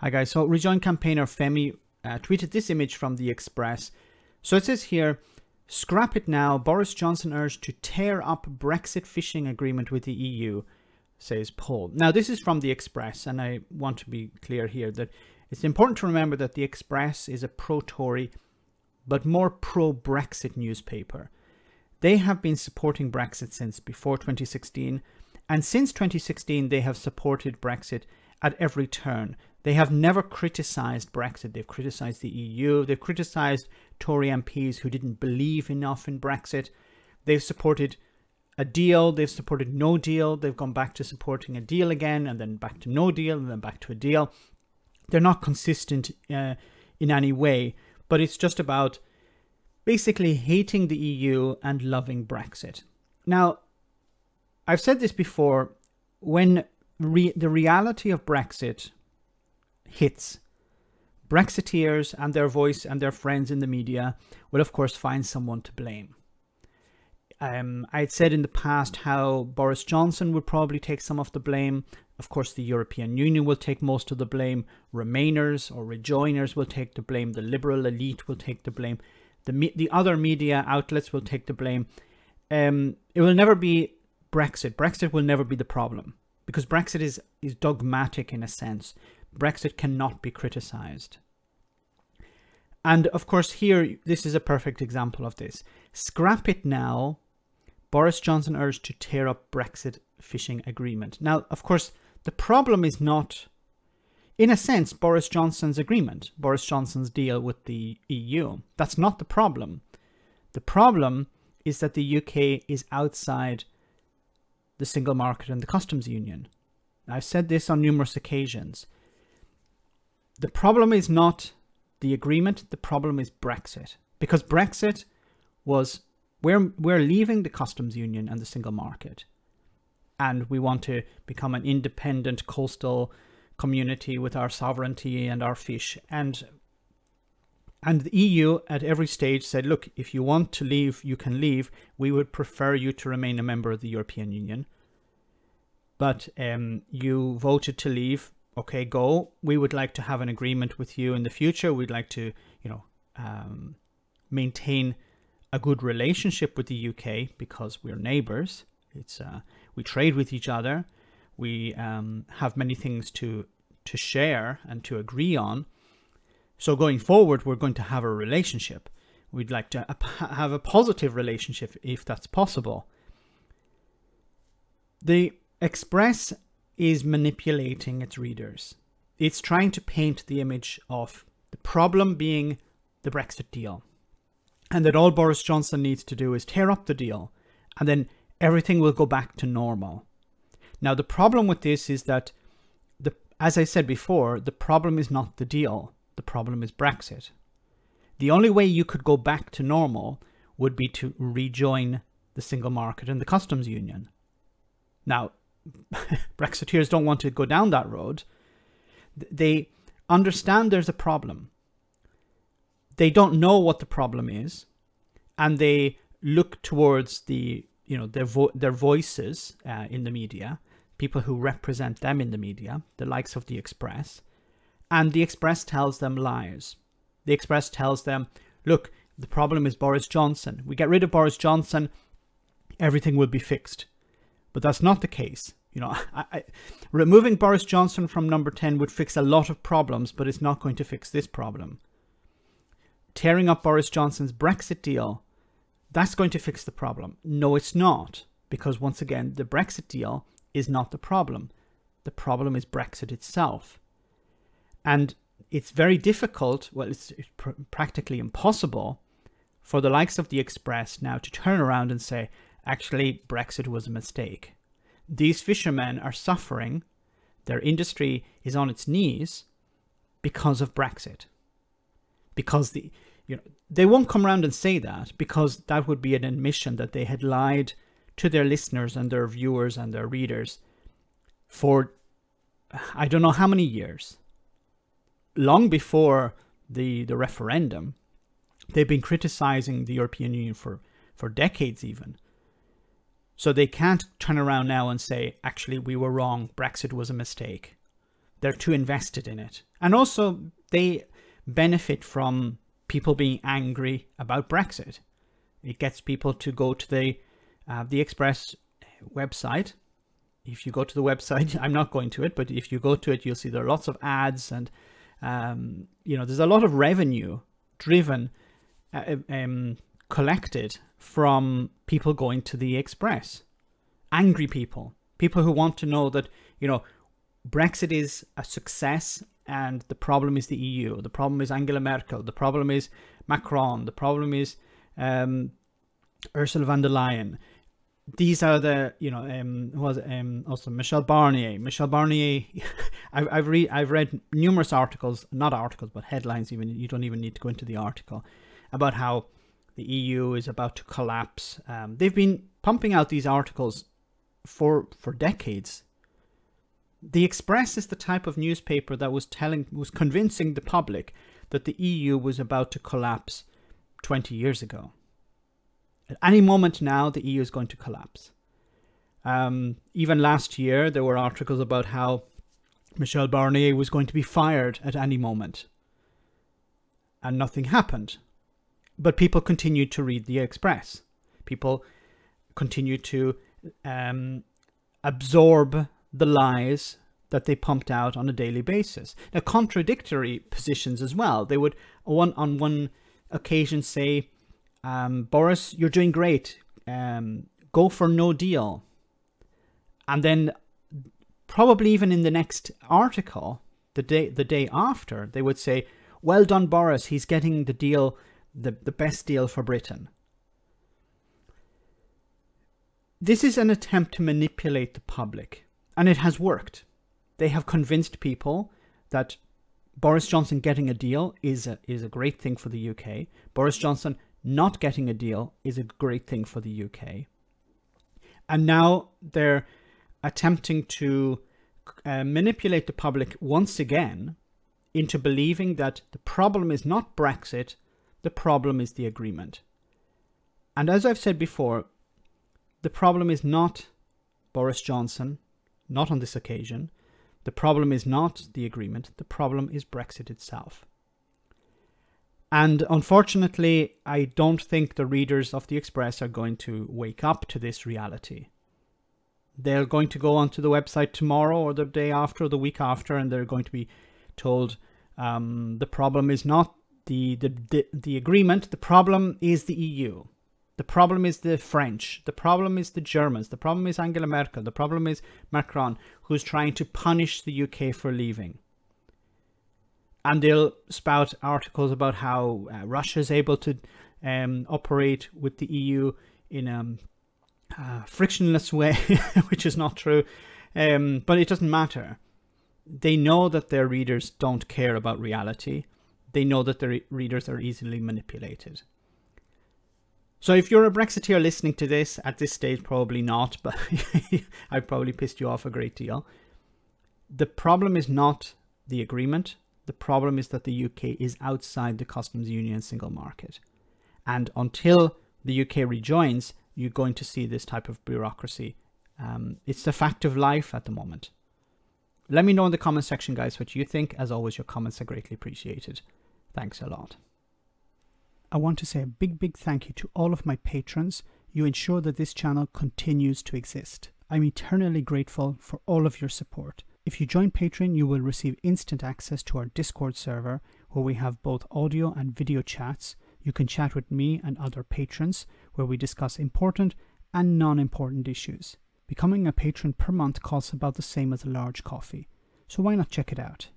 Hi guys, so rejoin campaigner Femi tweeted this image from the Express. So it says here, scrap it now, Boris Johnson urged to tear up Brexit fishing agreement with the EU, says Paul. Now this is from the Express, and I want to be clear here that it's important to remember that the Express is a pro-Tory but more pro-Brexit newspaper. They have been supporting Brexit since before 2016, and since 2016 they have supported Brexit at every turn. They have never criticised Brexit. They've criticised the EU. They've criticised Tory MPs who didn't believe enough in Brexit. They've supported a deal. They've supported no deal. They've gone back to supporting a deal again, and then back to no deal, and then back to a deal. They're not consistent in any way, but it's just about basically hating the EU and loving Brexit. Now, I've said this before, when the reality of Brexit hits, Brexiteers and their voice and their friends in the media will of course find someone to blame. I'd said in the past how Boris Johnson would probably take some of the blame. Of course, the European Union will take most of the blame. Remainers or rejoiners will take the blame. The liberal elite will take the blame. The other media outlets will take the blame. It will never be Brexit. Brexit will never be the problem, because Brexit is dogmatic in a sense. Brexit cannot be criticised. And of course here, this is a perfect example of this. Scrap it now, Boris Johnson urged to tear up Brexit fishing agreement. Now, of course, the problem is not, in a sense, Boris Johnson's agreement, Boris Johnson's deal with the EU. That's not the problem. The problem is that the UK is outside the single market and the customs union. I've said this on numerous occasions. The problem is not the agreement, the problem is Brexit. Because Brexit was, we're leaving the customs union and the single market, and we want to become an independent coastal community with our sovereignty and our fish. And the EU at every stage said, look, if you want to leave, you can leave. We would prefer you to remain a member of the European Union. But you voted to leave. Okay, go. We would like to have an agreement with you in the future. We'd like to, maintain a good relationship with the UK because we're neighbours. We trade with each other. We have many things to share and to agree on. So going forward, we're going to have a relationship. We'd like to have a positive relationship if that's possible. The Express is manipulating its readers. It's trying to paint the image of the problem being the Brexit deal, and that all Boris Johnson needs to do is tear up the deal, and then everything will go back to normal. Now, the problem with this is that, as I said before, the problem is not the deal. The problem is Brexit. The only way you could go back to normal would be to rejoin the single market and the customs union. Now, Brexiteers don't want to go down that road. They understand there's a problem. They don't know what the problem is, and they look towards their voices in the media, people who represent them in the media, the likes of the Express, and the Express tells them lies. The Express tells them, look, the problem is Boris Johnson. We get rid of Boris Johnson, everything will be fixed. But that's not the case. Removing Boris Johnson from number 10 would fix a lot of problems, but it's not going to fix this problem. Tearing up Boris Johnson's Brexit deal, that's going to fix the problem. No, it's not. Because once again, the Brexit deal is not the problem. The problem is Brexit itself. And it's very difficult, well, it's practically impossible for the likes of the Express now to turn around and say, actually, Brexit was a mistake. These fishermen are suffering. Their industry is on its knees because of Brexit. Because they won't come around and say that, because that would be an admission that they had lied to their listeners and their viewers and their readers for I don't know how many years. Long before the referendum, they've been criticizing the European Union for decades even. So they can't turn around now and say, actually, we were wrong. Brexit was a mistake. they're too invested in it. And also they benefit from people being angry about Brexit. It gets people to go to the Express website. If you go to the website, I'm not going to it, but if you go to it, you'll see there are lots of ads, and you know, there's a lot of revenue driven, collected from people going to the Express. Angry people who want to know that, you know, Brexit is a success and the problem is the EU. The problem is Angela Merkel. The problem is Macron. The problem is Ursula von der Leyen. These are the, you know, also Michel Barnier. Michel Barnier, I've read numerous articles, not articles, but headlines even. You don't even need to go into the article, about how the EU is about to collapse. They've been pumping out these articles for decades. The Express is the type of newspaper that was convincing the public that the EU was about to collapse 20 years ago. At any moment now, the EU is going to collapse. Even last year, there were articles about how Michel Barnier was going to be fired at any moment. And nothing happened. But people continued to read the Express. People continued to absorb the lies that they pumped out on a daily basis. Now, contradictory positions as well. They would, on one occasion, say, Boris, you're doing great. Go for no deal. And then probably even in the next article, the day after, they would say, well done, Boris. He's getting the deal, the best deal for Britain. This is an attempt to manipulate the public, and it has worked. They have convinced people that Boris Johnson getting a deal is a great thing for the UK. Boris Johnson not getting a deal is a great thing for the UK. And now they're attempting to manipulate the public once again into believing that the problem is not Brexit, the problem is the agreement. And as I've said before, the problem is not Boris Johnson, not on this occasion. The problem is not the agreement, the problem is Brexit itself. And unfortunately, I don't think the readers of the Express are going to wake up to this reality. They're going to go onto the website tomorrow or the day after or the week after, and they're going to be told the problem is not the agreement, the problem is the EU. The problem is the French. The problem is the Germans. The problem is Angela Merkel. The problem is Macron, who's trying to punish the UK for leaving. And they'll spout articles about how Russia is able to operate with the EU in a frictionless way, which is not true. But it doesn't matter. They know that their readers don't care about reality. They know that their readers are easily manipulated. So if you're a Brexiteer listening to this, at this stage, probably not, but I've probably pissed you off a great deal. The problem is not the agreement. The problem is that the UK is outside the customs union single market. And until the UK rejoins, you're going to see this type of bureaucracy. It's the fact of life at the moment. Let me know in the comment section, guys, what you think. As always, your comments are greatly appreciated. Thanks a lot. I want to say a big thank you to all of my patrons. You ensure that this channel continues to exist. I'm eternally grateful for all of your support. If you join Patreon, you will receive instant access to our Discord server, where we have both audio and video chats. You can chat with me and other patrons, where we discuss important and non-important issues. Becoming a patron per month costs about the same as a large coffee, so why not check it out?